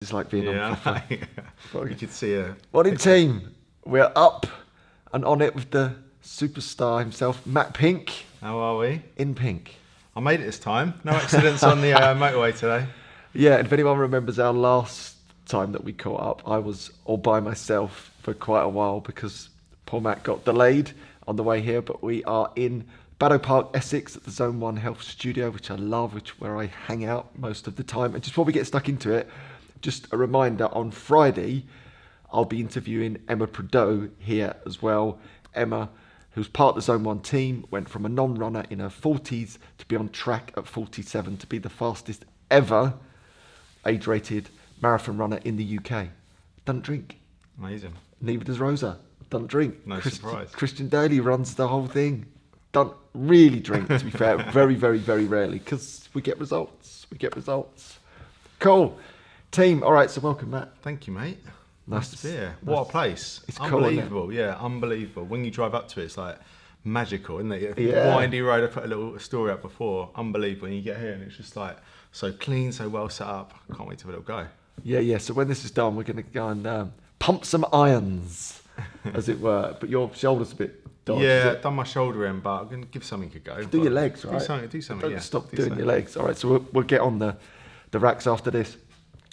It's like being on proper. You could see a... Morning team, we're up and on it with the superstar himself, Matt Pink. How are we? In pink. I made it this time. No accidents on the motorway today. Yeah, and if anyone remembers our last time that we caught up, I was all by myself for quite a while because poor Matt got delayed on the way here, but we are in Baddow Park, Essex at the Zone 1 Health Studio, which I love, where I hang out most of the time. And just before we get stuck into it, just a reminder, on Friday, I'll be interviewing Emma Prideaux here as well. Emma, who's part of the Zone 1 team, went from a non-runner in her 40s to be on track at 47 to be the fastest ever age-rated marathon runner in the UK. Doesn't drink. Amazing. Neither does Rosa. Doesn't drink. No surprise. Christian Daly runs the whole thing. Don't really drink, to be fair. Very, very, very rarely, because we get results. Cool. Team, all right, so welcome, Matt. Thank you, mate. Nice to be here. What a place. It's cool, unbelievable. Yeah, unbelievable. When you drive up to it, it's like magical, isn't it? Yeah. Windy road, I put a little story up before. Unbelievable. And you get here and it's just like so clean, so well set up. I can't wait to have a little go. Yeah. So when this is done, we're going to go and pump some irons, as it were. But your shoulder's a bit dodgy. Yeah, I've done my shoulder in, but I'm going to give something a go. Do your legs, right? Do something, Don't yeah. stop doing your legs. All right, so we'll get on the racks after this.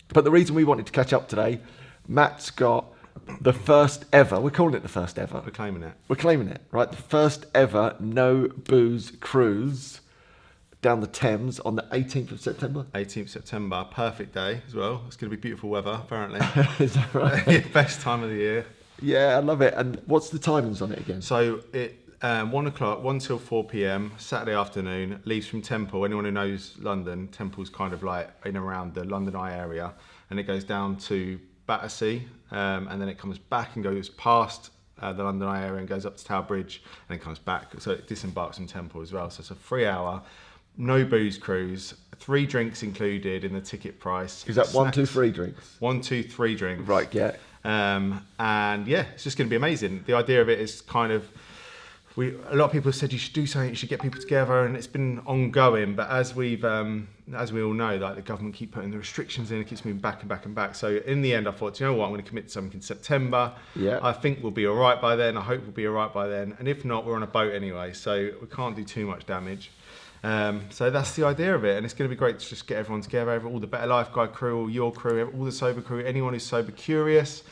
But the reason we wanted to catch up today, Matt's got the first ever, we're calling it the first ever. We're claiming it, right? The first ever no booze cruise down the Thames on the 18th of September. 18th September, perfect day as well. It's going to be beautiful weather, apparently. Is that right? Yeah, best time of the year. Yeah, I love it. And what's the timings on it again? So it 1 o'clock, 1 till 4 p.m, Saturday afternoon, leaves from Temple. Anyone who knows London, Temple's kind of like in around the London Eye area, and it goes down to Battersea, and then it comes back and goes past the London Eye area and goes up to Tower Bridge, and then comes back. So it disembarks from Temple as well. So it's a 3-hour, no booze cruise, 3 drinks included in the ticket price. Is that 1, 2, 3 drinks? 1, 2, 3 drinks. Right, yeah. And yeah, it's just going to be amazing. The idea of it is kind of, a lot of people have said you should do something, you should get people together, and it's been ongoing. But as we all know, like the government keep putting the restrictions in, it keeps moving back and back and back. So in the end, I thought, you know what, I'm going to commit to something in September. Yeah. I think we'll be all right by then. I hope we'll be all right by then. And if not, we're on a boat anyway, so we can't do too much damage. So that's the idea of it, and it's going to be great to just get everyone together, all the Better Life Guide crew, all your crew, all the sober crew, anyone who's sober curious.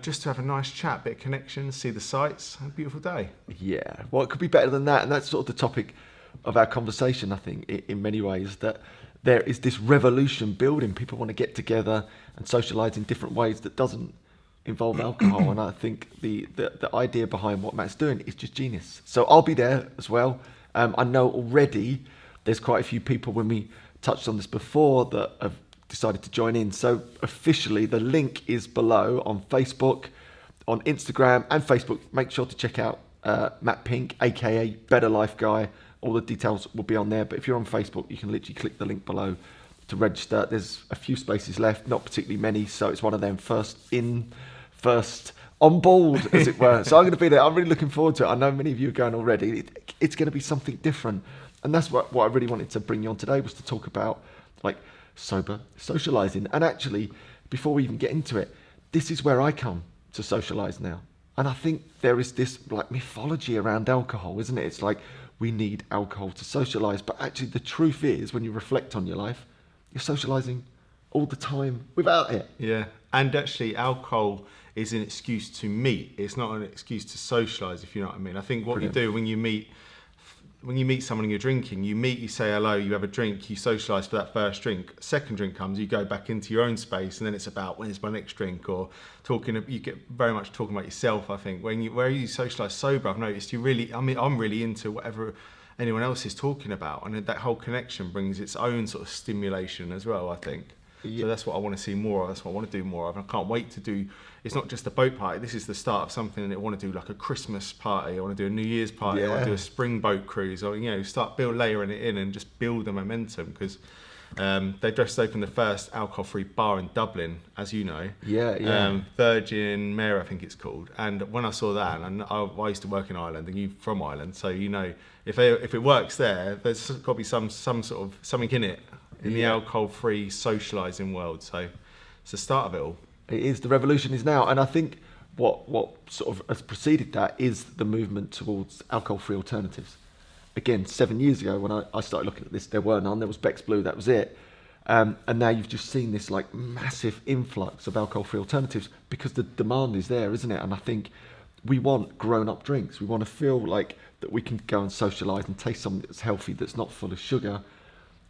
Just to have a nice chat, bit of connection, see the sights, a beautiful day. Yeah, well, it could be better than that, and that's sort of the topic of our conversation, I think, in many ways, that there is this revolution building. People want to get together and socialise in different ways that doesn't involve alcohol, and I think the idea behind what Matt's doing is just genius. So I'll be there as well. I know already there's quite a few people, when we touched on this before, that have decided to join in. So officially the link is below on Facebook, on Instagram and Facebook. Make sure to check out Matt Pink, aka Better Life Guy. All the details will be on there, but if you're on Facebook, you can literally click the link below to register. There's a few spaces left, not particularly many, so it's one of them first in, first on board, as it were. So I'm going to be there. I'm really looking forward to it. I know many of you are going already. It's going to be something different, and that's what I really wanted to bring you on today, was to talk about like sober socializing. And actually, before we even get into it, this is where I come to socialize now. And I think there is this like mythology around alcohol, isn't it? It's like we need alcohol to socialize, but actually the truth is, when you reflect on your life, you're socializing all the time without it. Yeah, and actually alcohol is an excuse to meet. It's not an excuse to socialize, if you know what I mean. I think what Brilliant. you do when you meet someone and you're drinking, you meet, you say hello, you have a drink, you socialise for that first drink. Second drink comes, you go back into your own space, and then it's about, when's my next drink, or talking. You get very much talking about yourself. I think where you socialise sober, I've noticed I'm really into whatever anyone else is talking about, and that whole connection brings its own sort of stimulation as well, I think. Yeah. So that's what I want to see more of. That's what I want to do more of. I can't wait to do. It's not just a boat party. This is the start of something, and I want to do like a Christmas party. I want to do a New Year's party. Yeah. I want to do a spring boat cruise, or start layering it in and just build the momentum, because they just opened the first alcohol-free bar in Dublin, as you know. Yeah. Virgin Mary, I think it's called. And when I saw that, and I used to work in Ireland, and you're from Ireland, so if it works there, there's got to be some sort of something in it. In the alcohol-free socialising world, so It's the start of it all. It is. The revolution is now. And I think what sort of has preceded that is the movement towards alcohol-free alternatives. Again, 7 years ago when I started looking at this, there were none. There was Beck's Blue, that was it. And now you've just seen this like massive influx of alcohol-free alternatives because the demand is there, isn't it? And I think we want grown-up drinks. We want to feel like that we can go and socialise and taste something that's healthy, that's not full of sugar.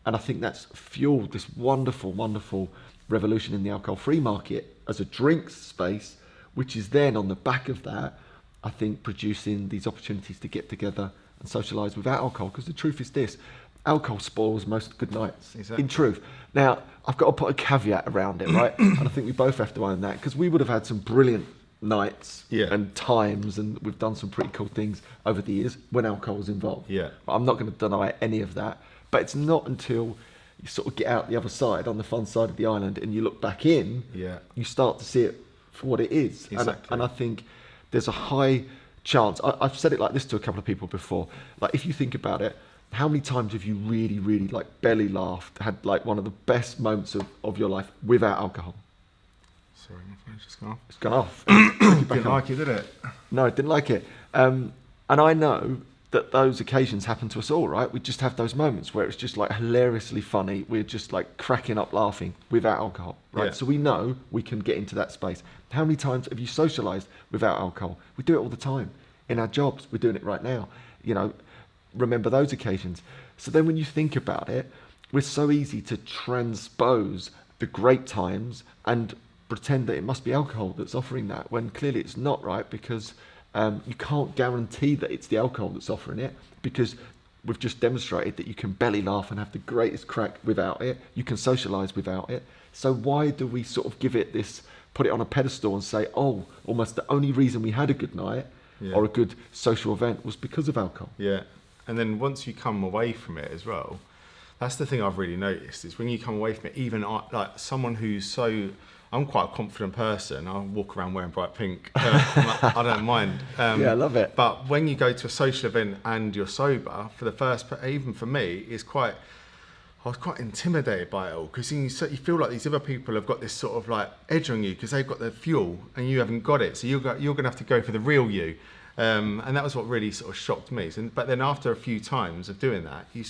And I think that's fueled this wonderful, wonderful revolution in the alcohol-free market as a drinks space, which is then on the back of that, I think, producing these opportunities to get together and socialise without alcohol. Because the truth is this, alcohol spoils most good nights, Exactly. in truth. Now, I've got to put a caveat around it, right? And I think we both have to own that, because we would have had some brilliant nights and times, and we've done some pretty cool things over the years when alcohol was involved. Yeah. I'm not going to deny any of that, but it's not until you sort of get out the other side, on the fun side of the island, and you look back in, you start to see it for what it is. Exactly. And I think there's a high chance, I've said it like this to a couple of people before, like if you think about it, how many times have you really, really like belly laughed, had like one of the best moments of your life without alcohol? Sorry, my phone's just gone off. It's gone off. Didn't like it, did it? No, I didn't like it. And I know that those occasions happen to us all, right? We just have those moments where it's just like hilariously funny. We're just like cracking up laughing without alcohol, right? Yeah. So we know we can get into that space. How many times have you socialized without alcohol? We do it all the time. In our jobs, we're doing it right now. You know, remember those occasions. So then when you think about it, we're so easy to transpose the great times and pretend that it must be alcohol that's offering that, when clearly it's not, right? Because you can't guarantee that it's the alcohol that's offering it, because we've just demonstrated that you can belly laugh and have the greatest crack without it. You can socialise without it. So why do we sort of give it this, put it on a pedestal and say, oh, almost the only reason we had a good night or a good social event was because of alcohol? Yeah. And then once you come away from it as well, that's the thing I've really noticed, is when you come away from it, even like someone who's so, I'm quite a confident person. I walk around wearing bright pink. I don't mind. Yeah, I love it. But when you go to a social event and you're sober, for the first, even for me, I was quite intimidated by it all, because you feel like these other people have got this sort of like edge on you because they've got the fuel and you haven't got it. So you're going to have to go for the real you. And that was what really sort of shocked me. But then after a few times of doing that, you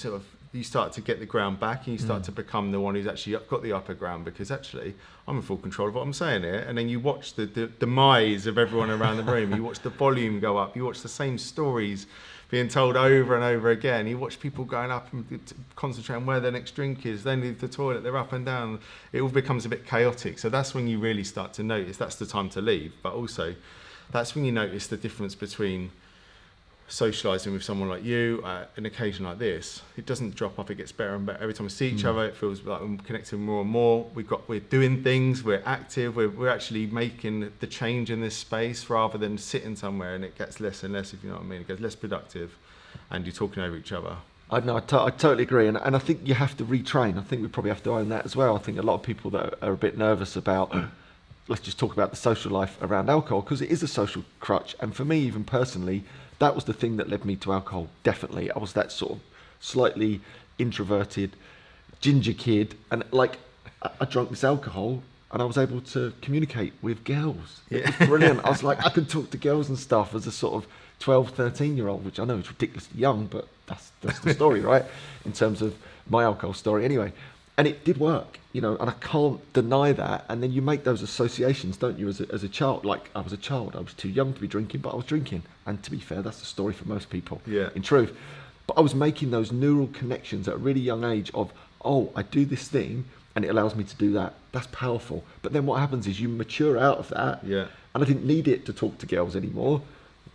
start to get the ground back, and you start to become the one who's actually got the upper ground, because actually I'm in full control of what I'm saying here. And then you watch the demise of everyone around the room. You watch the volume go up. You watch the same stories being told over and over again. You watch people going up and concentrating on where their next drink is. They leave the toilet, they're up and down. It all becomes a bit chaotic. So that's when you really start to notice that's the time to leave. But also, that's when you notice the difference between socialising with someone like you, an occasion like this. It doesn't drop off, it gets better and better. Every time we see each other, it feels like we're connecting more and more. We're doing things, we're active, we're actually making the change in this space, rather than sitting somewhere and it gets less and less, if you know what I mean. It gets less productive and you're talking over each other. I know, I totally agree, and I think you have to retrain. I think we probably have to own that as well. I think a lot of people that are a bit nervous about, let's just talk about the social life around alcohol, because it is a social crutch. And for me, even personally, that was the thing that led me to alcohol, definitely. I was that sort of slightly introverted ginger kid, and like I drank this alcohol and I was able to communicate with girls. It was brilliant. I was like, I could talk to girls and stuff as a sort of 12, 13-year-old, which I know is ridiculously young, but that's the story, right? In terms of my alcohol story anyway. And it did work, you know, and I can't deny that. And then you make those associations, don't you, as a child? Like, I was a child, I was too young to be drinking, but I was drinking. And to be fair, that's the story for most people, in truth. But I was making those neural connections at a really young age of, oh, I do this thing and it allows me to do that. That's powerful. But then what happens is you mature out of that. Yeah. And I didn't need it to talk to girls anymore.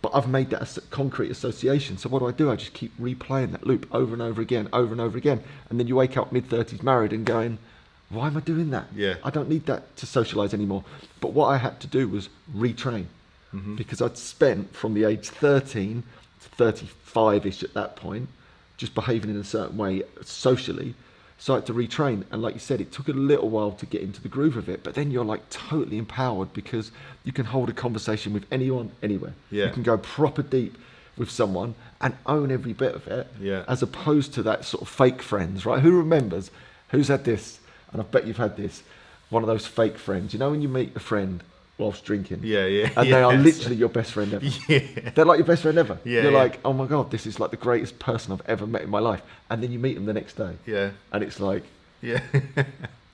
But I've made that a concrete association. So what do? I just keep replaying that loop over and over again, over and over again. And then you wake up mid-30s married and going, why am I doing that? Yeah. I don't need that to socialise anymore. But what I had to do was retrain. Because I'd spent from the age 13 to 35-ish at that point, just behaving in a certain way socially. So I had to retrain. And like you said, it took a little while to get into the groove of it. But then you're like totally empowered, because you can hold a conversation with anyone, anywhere. Yeah. You can go proper deep with someone and own every bit of it. Yeah. As opposed to that sort of fake friends, right? Who remembers? Who's had this? And I bet you've had this. one of those fake friends. You know when you meet a friend whilst drinking? Yeah, yeah. And they are literally your best friend ever. Yeah. They're like your best friend ever. Yeah, You're yeah. like, oh my God, this is like the greatest person I've ever met in my life. And then you meet them the next day. Yeah. And it's like, Yeah.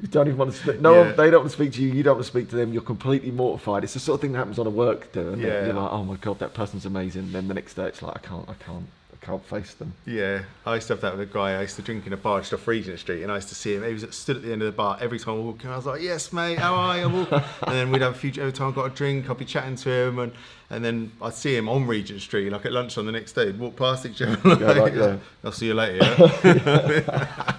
you don't even want to speak. Yeah. They don't want to speak to you. You don't want to speak to them. You're completely mortified. It's the sort of thing that happens on a work do, isn't it? Yeah. You're like, oh my God, that person's amazing. And then the next day it's like, I can't face them. Yeah, I used to have that with a guy. I used to drink in a bar just off Regent Street, and I used to see him. He was stood at the end of the bar every time I walked in. I was like, "Yes, mate, how are you?" And then we'd have a few. Every time I got a drink, I'd be chatting to him, and then I'd see him on Regent Street, like at lunchtime the next day. We'd walk past each other. Like, I'll see you later. Yeah?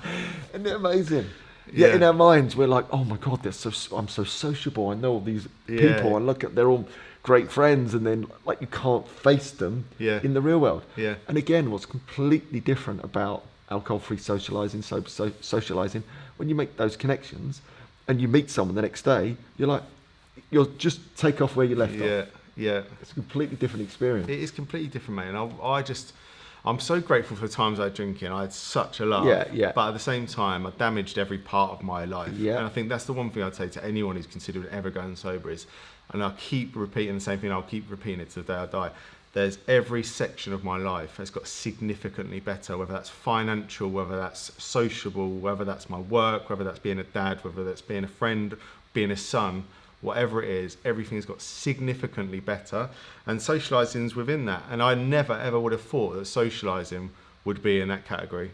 Isn't it amazing? Yeah, Yeah. in our minds, we're like, oh my God, I'm so sociable. I know all these people, and look at they're all great friends, and then like you can't face them in the real world. Yeah. And again, what's completely different about alcohol-free socialising, sober socialising, when you make those connections, and you meet someone the next day, you'll just take off where you left off. Yeah, yeah. It's a completely different experience. It is completely different, mate. And I'm so grateful for the times I drink in. I had such a love. Yeah. But at the same time, I damaged every part of my life. Yeah. And I think that's the one thing I'd say to anyone who's considering ever going sober is, and I'll keep repeating the same thing, I'll keep repeating it to the day I die. There's every section of my life has got significantly better, whether that's financial, whether that's sociable, whether that's my work, whether that's being a dad, whether that's being a friend, being a son. Whatever it is, everything's got significantly better, and socialising's within that. And I never ever would have thought that socialising would be in that category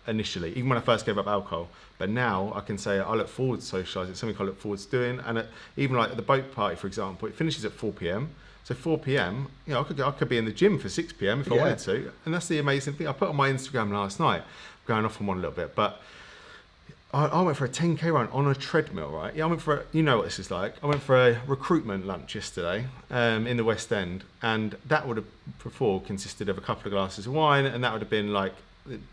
initially, even when I first gave up alcohol. But now I can say I look forward to socialising. It's something I look forward to doing. And even like at the boat party, for example, it finishes at 4 p.m. So 4 p.m, I could be in the gym for 6 p.m. if I wanted to. And that's the amazing thing. I put on my Instagram last night, going off on one a little bit, but I went for a 10k run on a treadmill, right? Yeah, I went for you know what this is like. I went for a recruitment lunch yesterday in the West End, and that would have before consisted of a couple of glasses of wine, and that would have been like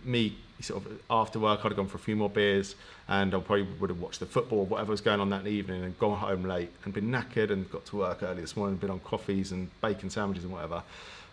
me sort of after work. I'd have gone for a few more beers, and I probably would have watched the football or whatever was going on that evening, and gone home late and been knackered and got to work early this morning, been on coffees and bacon sandwiches and whatever.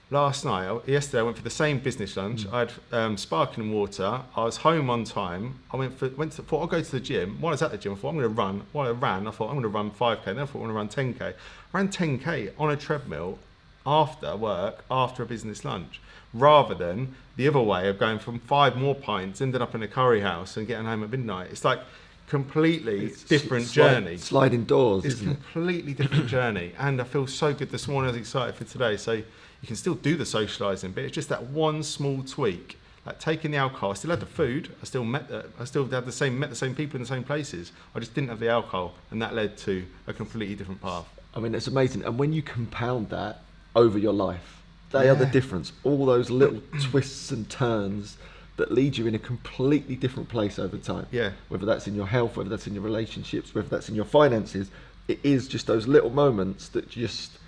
Yesterday I went for the same business lunch. I had sparkling water. I was home on time. I thought I'll go to the gym. While I was at the gym, I thought I'm going to run. While I ran, I thought I'm going to run 5k. Then I thought I'm going to run 10k. I ran 10k on a treadmill after work, after a business lunch, rather than the other way of going from 5 more pints, ended up in a curry house and getting home at midnight. It's like completely different journey. Sliding doors, It's isn't it? completely different journey, and I feel so good this morning. I was excited for today. So you can still do the socialising, but it's just that one small tweak, like taking the alcohol. I still had the food. I still met the same people in the same places. I just didn't have the alcohol, and that led to a completely different path. I mean, it's amazing. And when you compound that over your life, they are the difference. All those little twists and turns that lead you in a completely different place over time. Yeah. Whether that's in your health, whether that's in your relationships, whether that's in your finances, it is just those little moments that just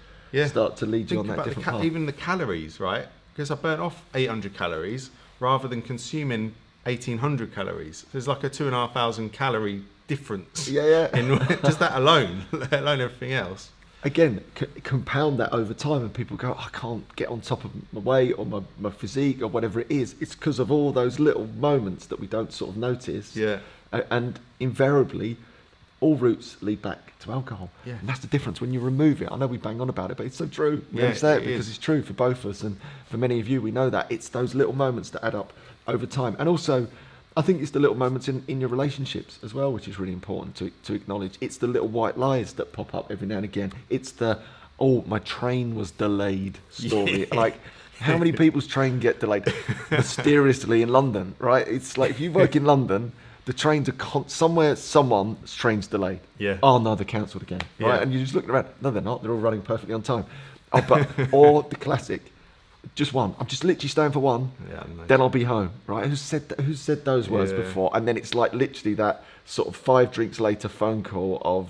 start to lead you on that different path. Even the calories, right? Because I burnt off 800 calories rather than consuming 1,800 calories. There's like a 2,500 calorie difference. In just that alone, let alone everything else. Again, compound that over time, and people go, I can't get on top of my weight or my physique or whatever it is. It's because of all those little moments that we don't sort of notice. Yeah. And invariably, all routes lead back to alcohol. Yeah. And that's the difference when you remove it. I know we bang on about it, but it's so true. We Yeah, say it it because is. it's true for both of us, and for many of you, we know that. It's those little moments that add up over time. And also, I think it's the little moments in your relationships as well, which is really important to acknowledge. It's the little white lies that pop up every now and again. It's the, my train was delayed story. Like, how many people's train get delayed mysteriously in London, right? It's like, if you work in London, the trains are someone's train's delayed. Yeah. Oh no, they're cancelled again, right? Yeah. And you're just looking around. No, they're not. They're all running perfectly on time. Or the classic, just one. I'm just literally staying for one. Yeah, I know. Then I'll be home, right? Who's said those words before? And then it's like literally that sort of 5 drinks later phone call of,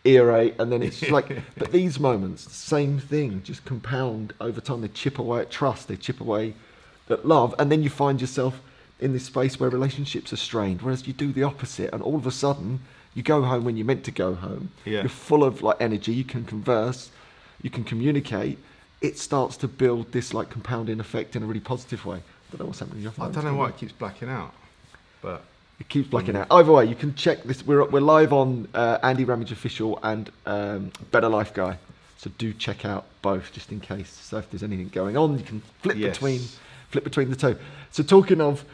earache, and then it's like, but these moments, same thing, just compound over time. They chip away at trust, they chip away at love, and then you find yourself in this space where relationships are strained, whereas you do the opposite, and all of a sudden you go home when you're meant to go home. Yeah. You're full of like energy, you can converse, you can communicate. It starts to build this like compounding effect in a really positive way. I don't know what's happening in your phone. I don't know why it keeps blacking out, but It keeps blacking out. Either way, you can check this. We're live on Andy Ramage Official and Better Life Guy. So do check out both just in case. So if there's anything going on, you can flip between the two. So talking of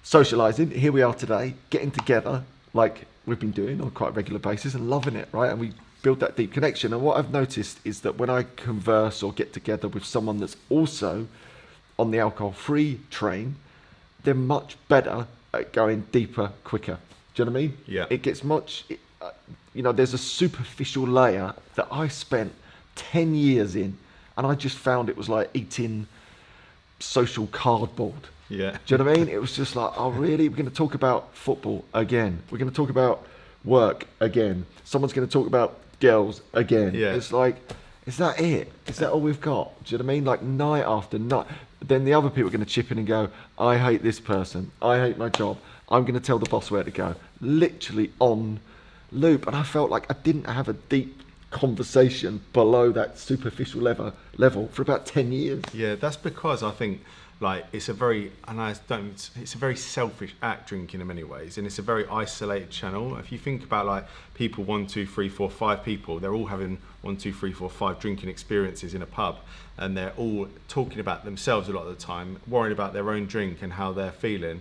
socialising, here we are today, getting together like we've been doing on quite a regular basis and loving it, right? And we build that deep connection. And what I've noticed is that when I converse or get together with someone that's also on the alcohol-free train, they're much better at going deeper, quicker. Do you know what I mean? Yeah. It gets there's a superficial layer that I spent 10 years in, and I just found it was like eating social cardboard. Yeah. Do you know what I mean? It was just like, oh really? We're going to talk about football again. We're going to talk about work again. Someone's going to talk about girls again. Yeah. It's like, is that it? Is that all we've got? Do you know what I mean? Like night after night. Then the other people are going to chip in and go, I hate this person. I hate my job. I'm going to tell the boss where to go. Literally on loop. And I felt like I didn't have a deep conversation below that superficial level for about 10 years. Yeah, that's because I think it's a very selfish act, drinking in many ways, and it's a very isolated channel. If you think about people 1, 2, 3, 4, 5 people, they're all having 1, 2, 3, 4, 5 drinking experiences in a pub, and they're all talking about themselves a lot of the time, worrying about their own drink and how they're feeling.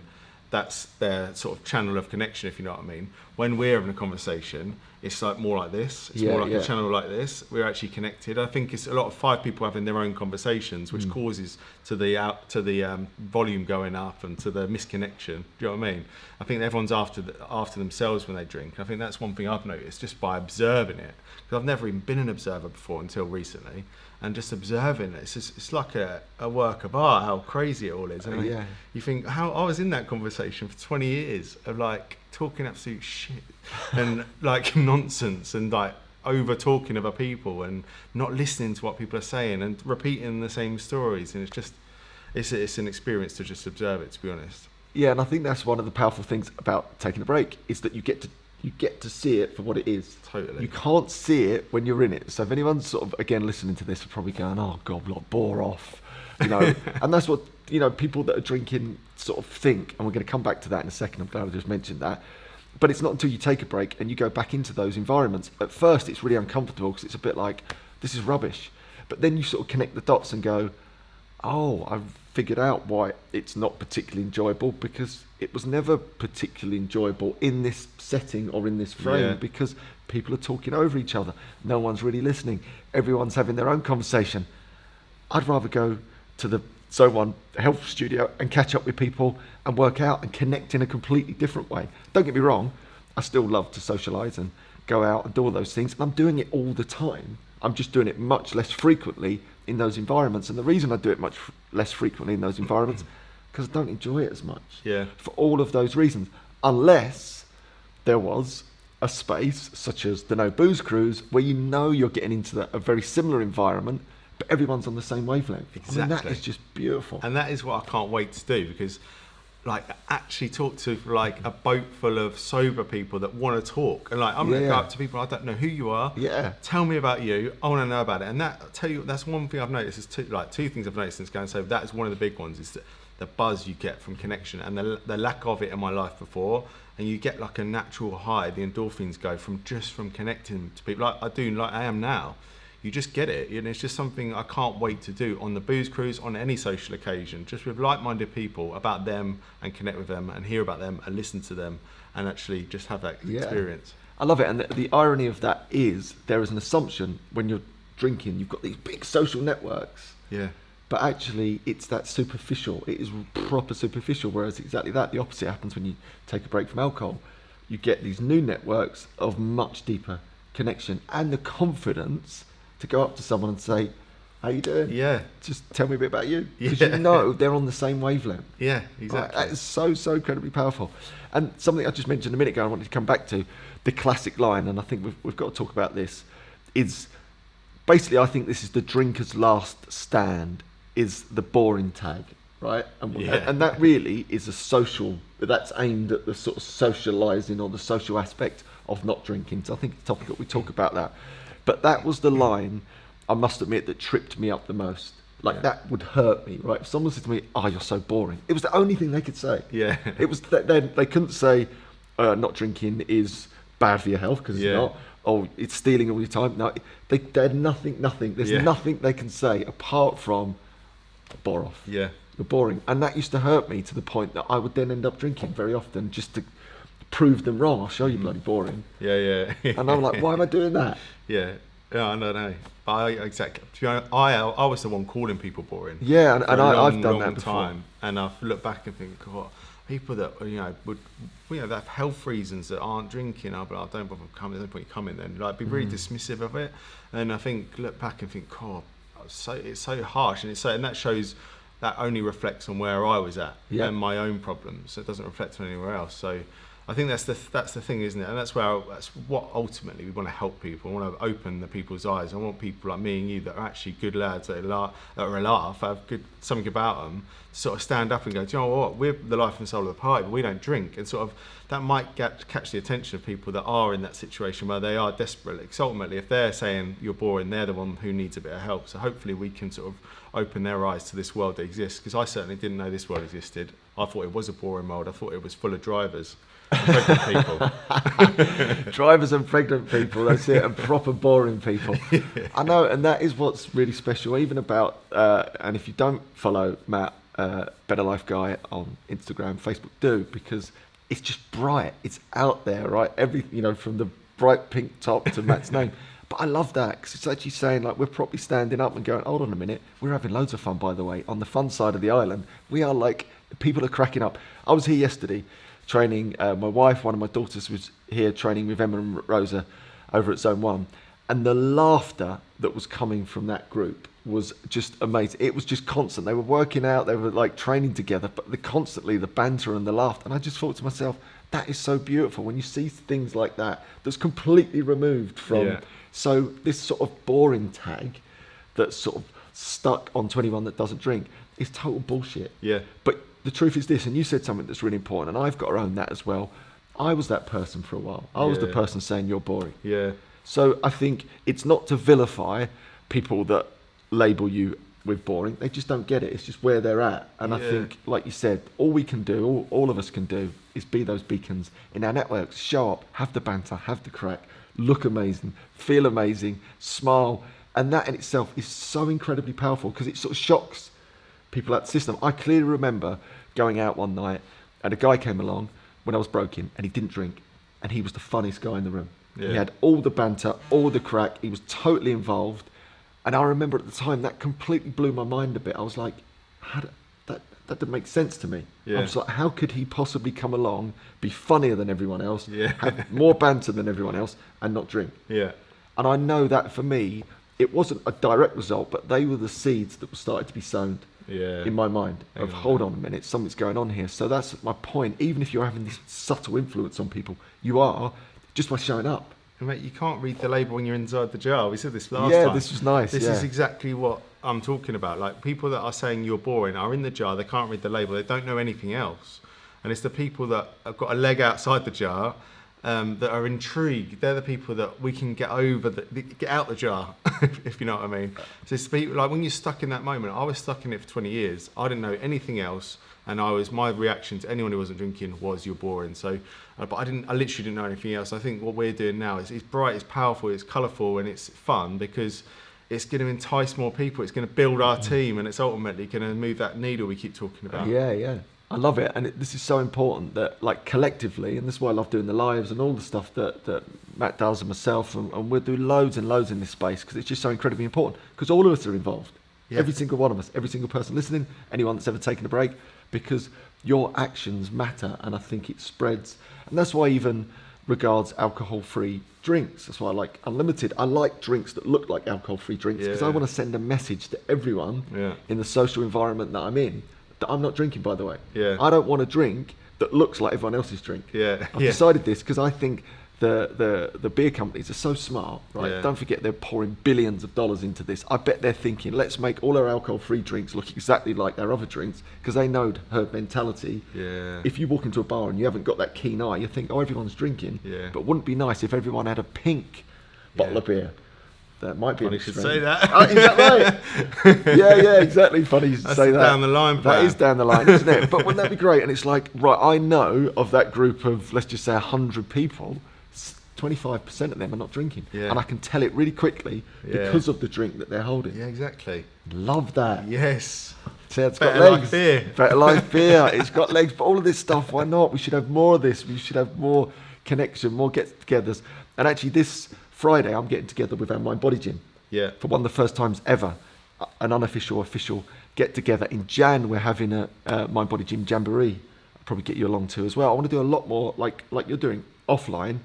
That's their sort of channel of connection, if you know what I mean. When we're having a conversation, it's more like this. It's more like a channel like this. We're actually connected. I think it's a lot of 5 people having their own conversations, which causes to the volume going up and to the misconnection. Do you know what I mean? I think everyone's after themselves when they drink. I think that's one thing I've noticed just by observing it, because I've never even been an observer before until recently. And just observing it, it's like a work of art, how crazy it all is. And you think, how I was in that conversation for 20 years of talking absolute shit and nonsense and over talking other people and not listening to what people are saying and repeating the same stories. And it's an experience to just observe it, to be honest. Yeah, and I think that's one of the powerful things about taking a break is that you get to see it for what it is. Totally. You can't see it when you're in it. So if anyone's sort of, again, listening to this are probably going, oh God, bore off, and that's what, people that are drinking sort of think, and we're going to come back to that in a second. I'm glad I just mentioned that. But it's not until you take a break and you go back into those environments. At first, it's really uncomfortable because it's a bit like, this is rubbish. But then you sort of connect the dots and go, oh, I've figured out why it's not particularly enjoyable, because it was never particularly enjoyable in this setting or in this frame, because people are talking over each other. No one's really listening. Everyone's having their own conversation. I'd rather go to the Zone health studio and catch up with people and work out and connect in a completely different way. Don't get me wrong, I still love to socialise and go out and do all those things, and I'm doing it all the time. I'm just doing it much less frequently in those environments, and the reason I do it much less frequently in those environments because I don't enjoy it as much. Yeah. For all of those reasons, unless there was a space such as the No Booze Cruise where you're getting into a very similar environment, but everyone's on the same wavelength. Exactly. I mean, that is just beautiful. And that is what I can't wait to do, because actually talk to a boat full of sober people that want to talk, and I'm going to go up to people, I don't know who you are, tell me about you, I want to know about it. And that's one thing I've noticed, is two things I've noticed since going sober. That is one of the big ones, is that the buzz you get from connection and the lack of it in my life before, and you get a natural high, the endorphins go from connecting to people like I am now. You just get it, and it's just something I can't wait to do on the Booze Cruise, on any social occasion, just with like-minded people, about them, and connect with them and hear about them and listen to them and actually just have that experience. I love it. And the irony of that is there is an assumption when you're drinking, you've got these big social networks. Yeah. But actually it's that superficial. It is proper superficial, whereas exactly that, the opposite happens when you take a break from alcohol. You get these new networks of much deeper connection and the confidence to go up to someone and say, how you doing? Yeah. Just tell me a bit about you. Because you know they're on the same wavelength. Yeah, exactly. That is so incredibly powerful. And something I just mentioned a minute ago, I wanted to come back to, the classic line, and I think we've got to talk about this, is basically, I think this is the drinker's last stand, is the boring tag, right? And that really is that's aimed at the sort of socialising or the social aspect of not drinking. So I think it's a topic that we talk about that. But that was the line, I must admit, that tripped me up the most. That would hurt me, right? If someone said to me, oh, you're so boring. It was the only thing they could say. Yeah. It was that they couldn't say, not drinking is bad for your health, because Yeah. it's not. Oh, it's stealing all your time. No, they had nothing. There's Yeah. nothing they can say apart from bore off. Yeah. You're boring. And that used to hurt me to the point that I would then end up drinking very often just to prove them wrong. I'll show you bloody boring. Yeah. And I'm like, why am I doing that? Yeah. Yeah, I don't know. Exactly. To be honest, I was the one calling people boring. Yeah, and for a I've done that before. time, and I've looked back and think, God, people that would that have health reasons that aren't drinking, I'll be like, don't bother coming. There's no point you coming then. Like, be really dismissive of it. And I think look back and think, God, it's so harsh, and that shows that only reflects on where I was at and my own problems. So it doesn't reflect on anywhere else. So I think that's the thing, isn't it? And that's what ultimately we want to help people. We want to open the people's eyes. I want people like me and you that are actually good lads, that are a laugh, have something about them, to sort of stand up and go, do you know what? We're the life and soul of the party, but we don't drink. And sort of that might catch the attention of people that are in that situation where they are desperate. Because ultimately, if they're saying you're boring, they're the one who needs a bit of help. So hopefully we can sort of open their eyes to this world that exists. Because I certainly didn't know this world existed. I thought it was a boring world. I thought it was full of drivers. Pregnant people. Drivers and pregnant people, that's it, and proper boring people. I know, and that is what's really special, even about, and if you don't follow Matt, Better Life Guy on Instagram, Facebook, do, because it's just bright, it's out there, right? From the bright pink top to Matt's name. But I love that, because it's actually saying, like, we're probably standing up and going, hold on a minute, we're having loads of fun, by the way, on the fun side of the island. We are like, people are cracking up. I was here yesterday, training, my wife, one of my daughters was here training with Emma and Rosa over at Zone 1, and the laughter that was coming from that group was just amazing. It was just constant. They were working out, they were like training together, but constantly the banter and the laughter. And I just thought to myself, that is so beautiful when you see things like that, that's completely removed from, so this sort of boring tag that's sort of stuck on 21 that doesn't drink is total bullshit. Yeah. But the truth is this, and you said something that's really important, and I've got to own that as well. I was that person for a while. I was the person saying you're boring. Yeah. So I think it's not to vilify people that label you with boring. They just don't get it. It's just where they're at. And I think, like you said, all we can do, all of us can do, is be those beacons in our networks. Show up, have the banter, have the crack, look amazing, feel amazing, smile. And that in itself is so incredibly powerful, because it sort of shocks people at the system. I clearly remember going out one night and a guy came along when I was broken, and he didn't drink, and he was the funniest guy in the room. He had all the banter, all the crack, he was totally involved. And I remember at the time that completely blew my mind a bit. I was like, that didn't make sense to me. I was like, how could he possibly come along, be funnier than everyone else, have more banter than everyone else, and not drink? Yeah. And I know that for me, it wasn't a direct result, but they were the seeds that were started to be sown in my mind of, hold on a minute, something's going on here. So that's my point. Even if you're having this subtle influence on people, you are, just by showing up. And mate, you can't read the label when you're inside the jar. We said this last time. Yeah, this was nice. This is exactly what I'm talking about. Like, people that are saying you're boring are in the jar. They can't read the label. They don't know anything else. And it's the people that have got a leg outside the jar that are intrigued. They're the people that we can get over, get out the jar, if you know what I mean. So it's people, like, when you're stuck in that moment, I was stuck in it for 20 years. I didn't know anything else. And my reaction to anyone who wasn't drinking was, you're boring. So, but I literally didn't know anything else. I think what we're doing now is, it's bright, it's powerful, it's colourful, and it's fun, because it's going to entice more people. It's going to build our team, and it's ultimately going to move that needle we keep talking about. Yeah. I love it. And this is so important that, like, collectively, and this is why I love doing the lives and all the stuff that Matt does and myself, and we'll do loads and loads in this space, because it's just so incredibly important, because all of us are involved. Every single one of us, every single person listening, anyone that's ever taken a break, because your actions matter, and I think it spreads. And that's why I even regards alcohol-free drinks. That's why I like unlimited. I like drinks that look like alcohol-free drinks, because I want to send a message to everyone in the social environment that I'm in, that I'm not drinking, by the way. I don't want a drink that looks like everyone else's drink. I've decided this because I think the beer companies are so smart, right? Don't forget, they're pouring billions of dollars into this. I bet they're thinking, let's make all our alcohol-free drinks look exactly like our other drinks, because they know herd mentality. If you walk into a bar and you haven't got that keen eye, you think, oh, everyone's drinking. But wouldn't it be nice if everyone had a pink bottle of beer That might be Funny an you should extreme. say that. Oh, is that right? Yeah, exactly. Funny you should That's say the that. down the line That plan. is down the line, isn't it? But wouldn't that be great? And it's like, right, I know of that group of, let's just say 100 people, 25% of them are not drinking. Yeah. And I can tell it really quickly because of the drink that they're holding. Yeah, exactly. Love that. Yes. So it's Better got Life legs. beer. Better Life beer. It's got legs. But all of this stuff, why not? We should have more of this. We should have more connection, more get-togethers. And actually, this Friday, I'm getting together with our Mind Body Gym. Yeah. For one of the first times ever, an unofficial, official get-together. In Jan, we're having a Mind Body Gym Jamboree. I'll probably get you along to as well. I want to do a lot more, like you're doing, offline.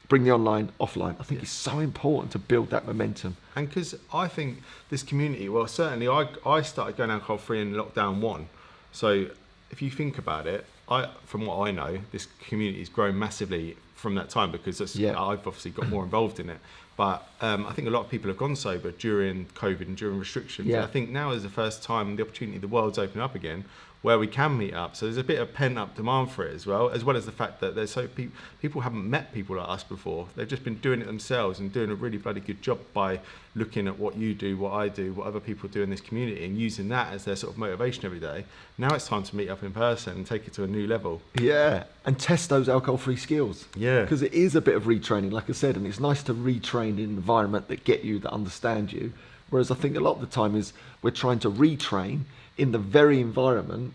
Bring the online offline. I think it's so important to build that momentum. And because I think this community, well, certainly I started going alcohol free in lockdown 1. So if you think about it, from what I know, this community has grown massively from that time because I've obviously got more involved in it. But I think a lot of people have gone sober during COVID and during restrictions. Yeah. And I think now is the first time, the opportunity, the world's opening up again, where we can meet up. So there's a bit of pent-up demand for it as well as the fact that there's people haven't met people like us before. They've just been doing it themselves and doing a really bloody good job by looking at what you do, what I do, what other people do in this community and using that as their sort of motivation every day. Now it's time to meet up in person and take it to a new level. Yeah, and test those alcohol-free skills. Yeah. Because it is a bit of retraining, like I said, and it's nice to retrain in an environment that get you, that understand you. Whereas I think a lot of the time is we're trying to retrain in the very environment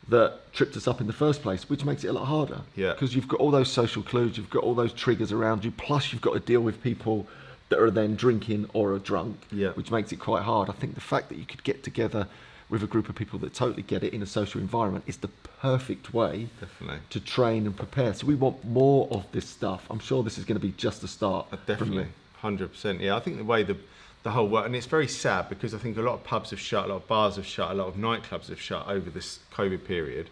that tripped us up in the first place, which makes it a lot harder. Yeah. Because you've got all those social clues, you've got all those triggers around you, plus you've got to deal with people that are then drinking or are drunk, which makes it quite hard. I think the fact that you could get together with a group of people that totally get it in a social environment is the perfect way to train and prepare. So we want more of this stuff. I'm sure this is going to be just the start. Definitely, 100%. Yeah, I think the way the whole work, and it's very sad because I think a lot of pubs have shut, a lot of bars have shut, a lot of nightclubs have shut over this COVID period.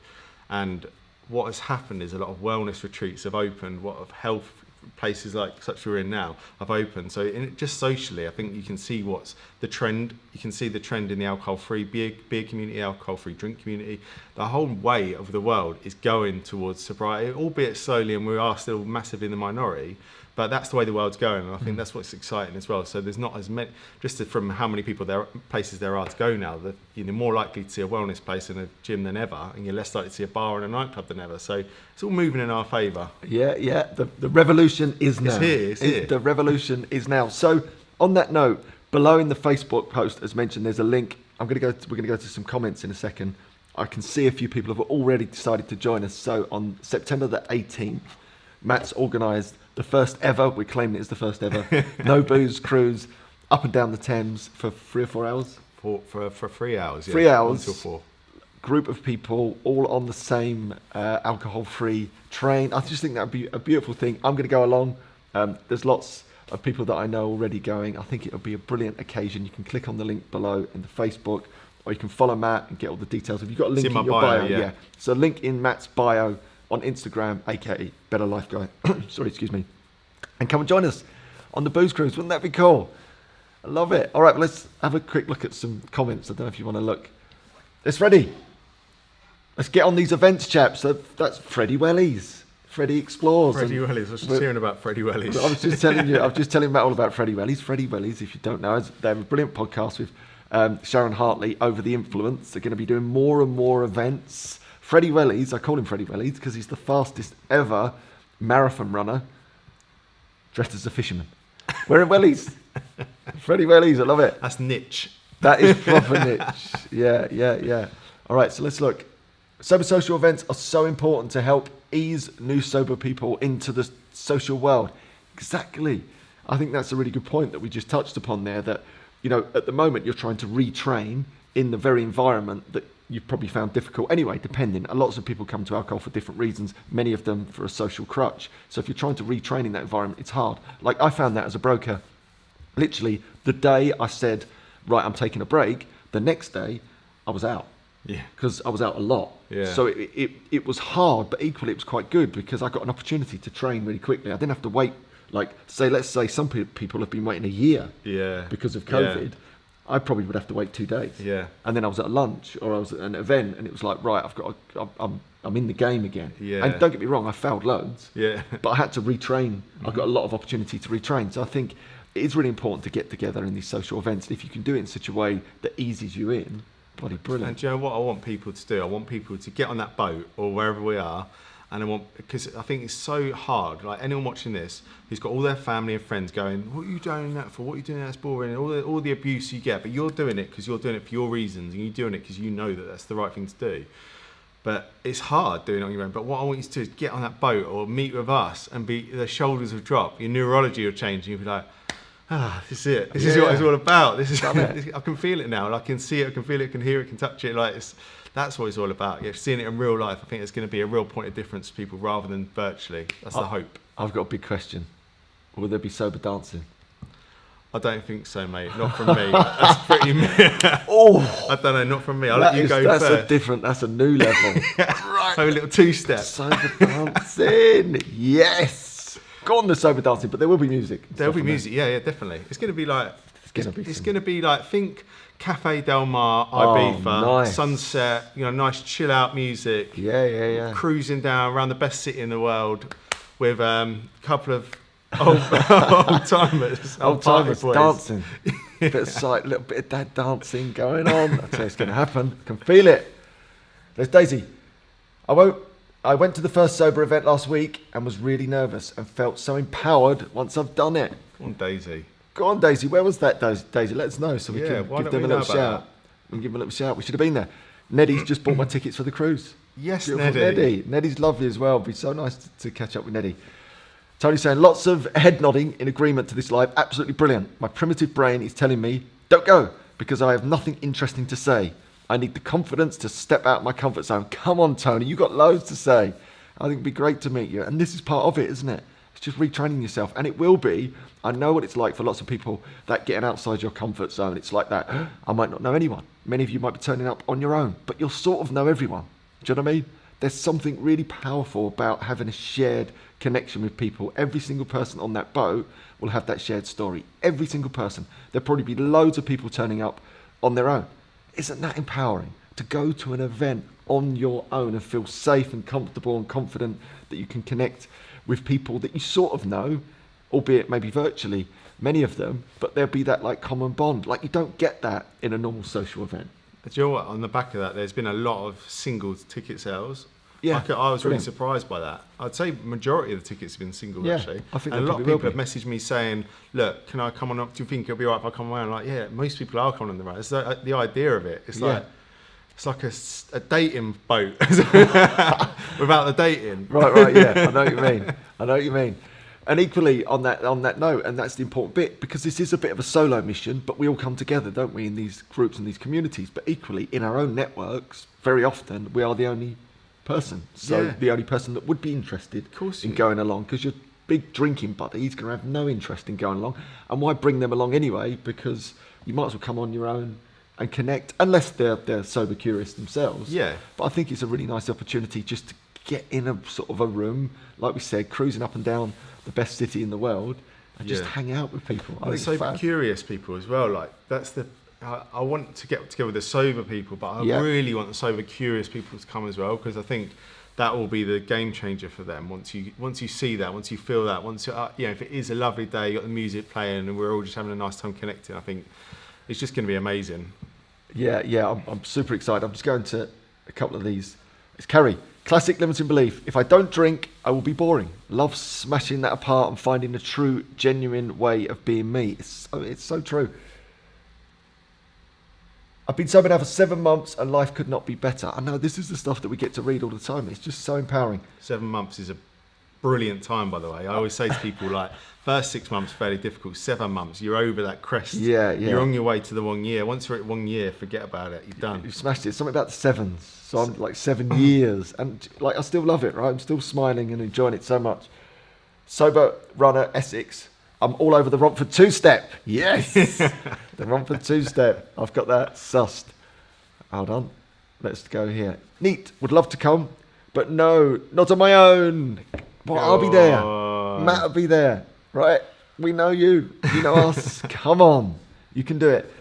And what has happened is a lot of wellness retreats have opened, what of health places like such we're in now have opened. So just socially, I think you can see what's the trend. You can see the trend in the alcohol-free beer community, alcohol-free drink community. The whole way of the world is going towards sobriety, albeit slowly, and we are still massively in the minority. But that's the way the world's going, and I think that's what's exciting as well. So there's not as many, from how many places there are to go now, that you're more likely to see a wellness place and a gym than ever, and you're less likely to see a bar and a nightclub than ever. So it's all moving in our favour. Yeah. The revolution is now. It's here. The revolution is now. So on that note, below in the Facebook post, as mentioned, there's a link. We're going to go to some comments in a second. I can see a few people have already decided to join us. So on September the 18th, Matt's organised the first ever, we're claiming it is the first ever, no booze cruise up and down the Thames for 3 or 4 hours. For 3 hours, yeah. 3 hours. Until 4. Group of people all on the same alcohol-free train. I just think that would be a beautiful thing. I'm going to go along. There's lots of people that I know already going. I think it would be a brilliant occasion. You can click on the link below in the Facebook, or you can follow Matt and get all the details. Have you got a link in your bio? Yeah. So link in Matt's bio on Instagram, aka Better Life Guy. Sorry, excuse me. And come and join us on the booze cruise. Wouldn't that be cool? I love it. All right, well, let's have a quick look at some comments. I don't know if you want to look. It's Freddie. Let's get on these events, chaps. So that's Freddie Wellies. Freddie Explores. Freddie Wellies. I was just hearing about Freddie Wellies. I was just telling Matt all about Freddie Wellies. Freddie Wellies, if you don't know, they have a brilliant podcast with Sharon Hartley, Over the Influence. They're going to be doing more and more events. Freddie Wellies, I call him Freddie Wellies because he's the fastest ever marathon runner dressed as a fisherman. Wearing wellies. Freddie Wellies, I love it. That's niche. That is proper niche. Yeah. All right, so let's look. Sober social events are so important to help ease new sober people into the social world. Exactly. I think that's a really good point that we just touched upon there, that, you know, at the moment you're trying to retrain in the very environment that you've probably found difficult anyway, depending. Lots of people come to alcohol for different reasons, many of them for a social crutch. So if you're trying to retrain in that environment, it's hard. Like I found that as a broker. Literally, the day I said, right, I'm taking a break, the next day I was out. Yeah. Because I was out a lot. Yeah. So it was hard, but equally it was quite good because I got an opportunity to train really quickly. I didn't have to wait, let's say some people have been waiting a year because of COVID. Yeah. I probably would have to wait 2 days. Yeah. And then I was at lunch or I was at an event and it was like, right, I'm in the game again. Yeah. And don't get me wrong, I failed loads. Yeah. But I had to retrain. I got a lot of opportunity to retrain. So I think it is really important to get together in these social events. And if you can do it in such a way that eases you in, bloody brilliant. And do you know what I want people to do? I want people to get on that boat or wherever we are, and because I think it's so hard. Like anyone watching this who's got all their family and friends going, "What are you doing that for? What are you doing that's boring?" And all the abuse you get, but you're doing it because you're doing it for your reasons, and you're doing it because you know that that's the right thing to do. But it's hard doing it on your own. But what I want you to do is get on that boat or meet with us, and the shoulders will drop, your neurology will change, and you'll be like, this is it. This is what it's all about. This is. I can feel it now. And I can see it. I can feel it. I can hear it. I can touch it. That's what it's all about. Yeah, seeing it in real life. I think it's going to be a real point of difference to people rather than virtually. That's the hope. I've got a big question. Will there be sober dancing? I don't think so, mate. Not from me. That's pretty me. I don't know. Not from me. I'll let you go first. That's a new level. Right. Have a little two-step. Sober dancing. Yes. Go on the sober dancing, but there will be music. There'll be music. Yeah, definitely. It's going to be like. It's going to be like, think Cafe Del Mar, Ibiza, nice. sunset, nice chill out music. Yeah. Cruising down around the best city in the world with a couple of old timers. Old timers dancing. It's like a little bit of that dancing going on. I tell you, it's going to happen. I can feel it. There's Daisy. I went to the first sober event last week and was really nervous and felt so empowered once I've done it. Come on, Daisy. Go on, Daisy. Where was that, Daisy? Let us know so we can give them a little shout. We can give them a little shout. We should have been there. Neddy's just bought my tickets for the cruise. Yes, Beautiful Neddy. Neddy's lovely as well. It'd be so nice to catch up with Neddy. Tony saying, lots of head nodding in agreement to this live. Absolutely brilliant. My primitive brain is telling me, don't go, because I have nothing interesting to say. I need the confidence to step out of my comfort zone. Come on, Tony. You've got loads to say. I think it'd be great to meet you. And this is part of it, isn't it? It's just retraining yourself. And it will be. I know what it's like for lots of people, that getting outside your comfort zone. It's like that. I might not know anyone. Many of you might be turning up on your own, but you'll sort of know everyone. Do you know what I mean? There's something really powerful about having a shared connection with people. Every single person on that boat will have that shared story. Every single person. There'll probably be loads of people turning up on their own. Isn't that empowering to go to an event on your own and feel safe and comfortable and confident that you can connect with people that you sort of know, albeit maybe virtually, many of them, but there'll be that like common bond. Like you don't get that in a normal social event. Do you know what? On the back of that, there's been a lot of single ticket sales. Yeah, I was really brilliant. surprised by that. I'd say majority of the tickets have been single, Yeah, actually. I think and a they lot of probably people will have messaged me saying, look, can I come on up? Do you think it'll be all right if I come around? Like, yeah, most people are coming on the ride. It's the idea of it. It's like a dating boat without the dating. Right, yeah. I know what you mean. And equally on that note, and that's the important bit, because this is a bit of a solo mission, but we all come together, don't we, in these groups and these communities. But equally, in our own networks, very often we are the only person. So the only person that would be interested in going along, because your big drinking buddy is going to have no interest in going along. And why bring them along anyway? Because you might as well come on your own and connect, unless they're sober curious themselves. Yeah. But I think it's a really nice opportunity just to get in a sort of a room, like we said, cruising up and down the best city in the world, and just hang out with people. And the sober curious people as well. Like that's I want to get together with the sober people, but I really want the sober curious people to come as well, because I think that will be the game changer for them. Once you see that, once you feel that, once if it is a lovely day, you got the music playing, and we're all just having a nice time connecting, I think it's just going to be amazing. Yeah, I'm super excited. I'm just going to a couple of these. It's Kerry. Classic limiting belief. If I don't drink, I will be boring. Love smashing that apart and finding a true, genuine way of being me. It's so true. I've been sober now for 7 months and life could not be better. I know this is the stuff that we get to read all the time. It's just so empowering. 7 months is a brilliant time, by the way. I always say to people, like, first 6 months fairly difficult. 7 months, you're over that crest. Yeah. You're on your way to the 1 year. Once you're at 1 year, forget about it. You're done. You've smashed it. It's something about the sevens. So I'm like 7 years, and like I still love it. Right, I'm still smiling and enjoying it so much. Sober runner Essex. I'm all over the Romford two-step. Yes, the Romford two-step. I've got that sussed. Hold on. Let's go here. Neat. Would love to come, but no, not on my own. Well, I'll be there. Matt will be there. Right? We know you. You know us. Come on. You can do it.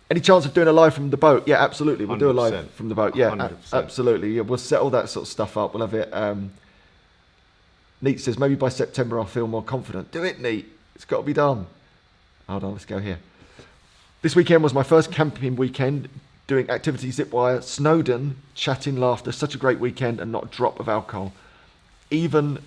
Any chance of doing a live from the boat? Yeah, absolutely. We'll 100%. Do a live from the boat. Yeah, absolutely. Yeah, we'll set all that sort of stuff up. We'll have it. Neat says, maybe by September I'll feel more confident. Do it, Neat. It's got to be done. Hold on, let's go here. This weekend was my first camping weekend, doing activities, zip wire, Snowdon, chatting, laughter. Such a great weekend and not a drop of alcohol. Even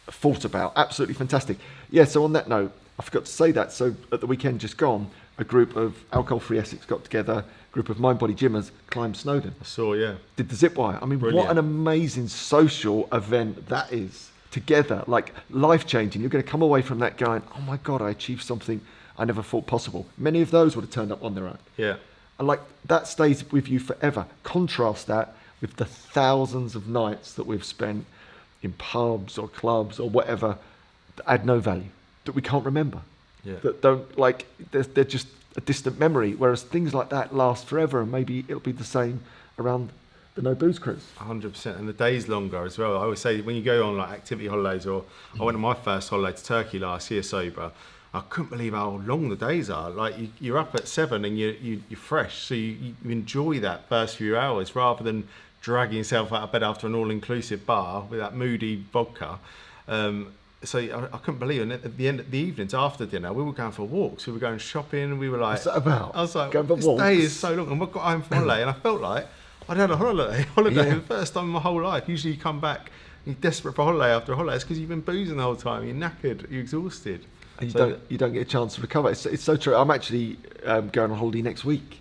thought about. Absolutely fantastic. Yeah, so on that note, I forgot to say that. So at the weekend just gone, a group of alcohol-free Essex got together, a group of mind-body gymmers climbed Snowdon. I saw, yeah. Did the zip wire. I mean, Brilliant. what an amazing social event that is. Together, like life-changing. You're going to come away from that going, oh my God, I achieved something I never thought possible. Many of those would have turned up on their own. Yeah. And like that stays with you forever. Contrast that with the thousands of nights that we've spent in pubs or clubs or whatever that add no value, that we can't remember. Yeah. That don't, like, they're just a distant memory. Whereas things like that last forever, and maybe it'll be the same around the no booze cruise. 100%, and the day's longer as well. I always say when you go on like activity holidays, or I went on my first holiday to Turkey last year sober. I couldn't believe how long the days are. Like you're up at 7 and you're fresh, so you enjoy that first few hours rather than dragging yourself out of bed after an all-inclusive bar with that moody vodka. So I couldn't believe it. And at the end of the evenings after dinner, we were going for walks. We were going shopping. We were like, What's that about? I was like, Going for this walks? day is so long. And we got home from holiday, and I felt like I'd had a holiday for the first time in my whole life. Usually you come back, you're desperate for holiday after a holiday. It's because you've been boozing the whole time. You're knackered. You're exhausted. And you don't get a chance to recover. It's so true. I'm actually going on holiday next week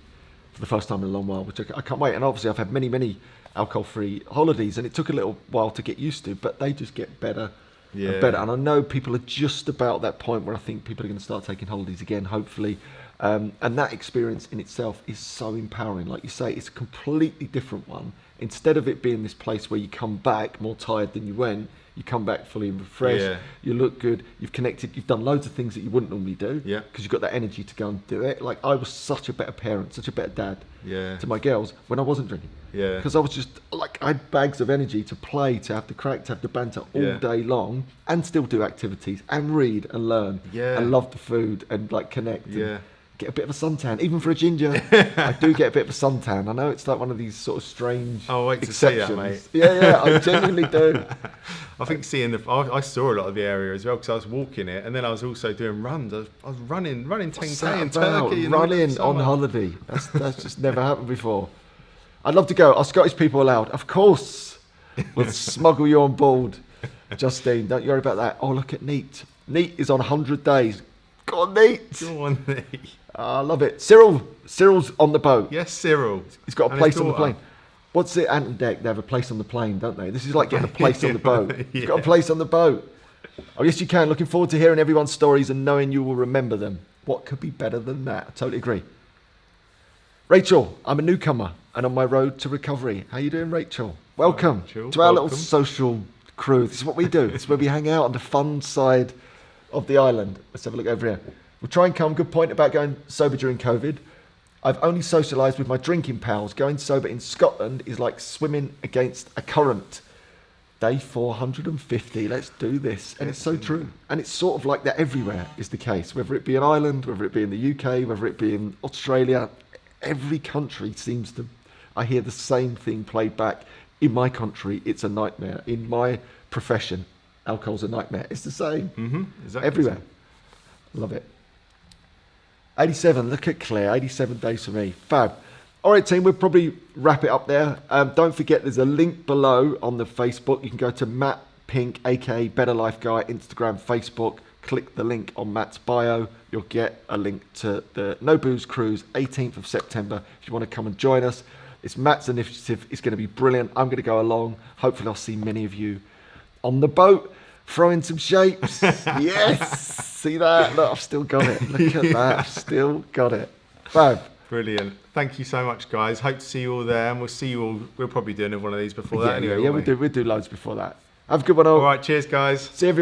for the first time in a long while, which I can't wait. And obviously I've had many alcohol-free holidays, and it took a little while to get used to, but they just get better and better. And I know people are just about that point where I think people are going to start taking holidays again, hopefully. And that experience in itself is so empowering. Like you say, it's a completely different one. Instead of it being this place where you come back more tired than you went, you come back fully refreshed, you look good, you've connected, you've done loads of things that you wouldn't normally do, because you've got that energy to go and do it. Like I was such a better parent, such a better dad to my girls when I wasn't drinking. Because I was just like, I had bags of energy to play, to have the crack, to have the banter all day long, and still do activities and read and learn and love the food and like connect. And get a bit of a suntan, even for a ginger. I do get a bit of a suntan. I know it's like one of these sort of strange I'll wait to exceptions. see that, mate. Yeah, I genuinely do. I think I saw a lot of the area as well because I was walking it, and then I was also doing runs. I was running 10k in Turkey. Running on holiday. That's just never happened before. I'd love to go. Are Scottish people allowed? Of course. We'll smuggle you on board. Justine, don't you worry about that. Oh, look at Neat. Neat is on 100 days. Go on, Neat. Go on, Neat. I love it. Cyril's on the boat. Yes, Cyril. He's got a place on the plane. What's it? Ant and Deck, they have a place on the plane, don't they? This is like getting a place on the boat. You've got a place on the boat. Oh, yes, you can. Looking forward to hearing everyone's stories and knowing you will remember them. What could be better than that? I totally agree. Rachel, I'm a newcomer and on my road to recovery. How you doing, Rachel? Welcome to our little social crew. This is what we do. This is where we hang out on the fun side of the island. Let's have a look over here. We'll try and come. Good point about going sober during COVID. I've only socialised with my drinking pals. Going sober in Scotland is like swimming against a current. Day 450. Let's do this. And it's so true. And it's sort of like that everywhere is the case. Whether it be an island, whether it be in the UK, whether it be in Australia, every country seems to... I hear the same thing played back. In my country, it's a nightmare. In my profession, alcohol's a nightmare. It's the same. Exactly. Everywhere. Love it. 87, look at Claire, 87 days for me. Fab. All right, team, we'll probably wrap it up there. Don't forget, there's a link below on the Facebook. You can go to Matt Pink, aka Better Life Guy, Instagram, Facebook. Click the link on Matt's bio. You'll get a link to the No Booze Cruise, 18th of September. If you want to come and join us, it's Matt's initiative. It's going to be brilliant. I'm going to go along. Hopefully, I'll see many of you on the boat. Throwing some shapes. Yes. See that? Look, I've still got it. Look at that. I've still got it. Fab. Brilliant. Thank you so much, guys. Hope to see you all there, and we'll see you all. We'll probably do one of these before that anyway. Yeah, we'll do loads before that. Have a good one all. All right. Cheers, guys. See everyone.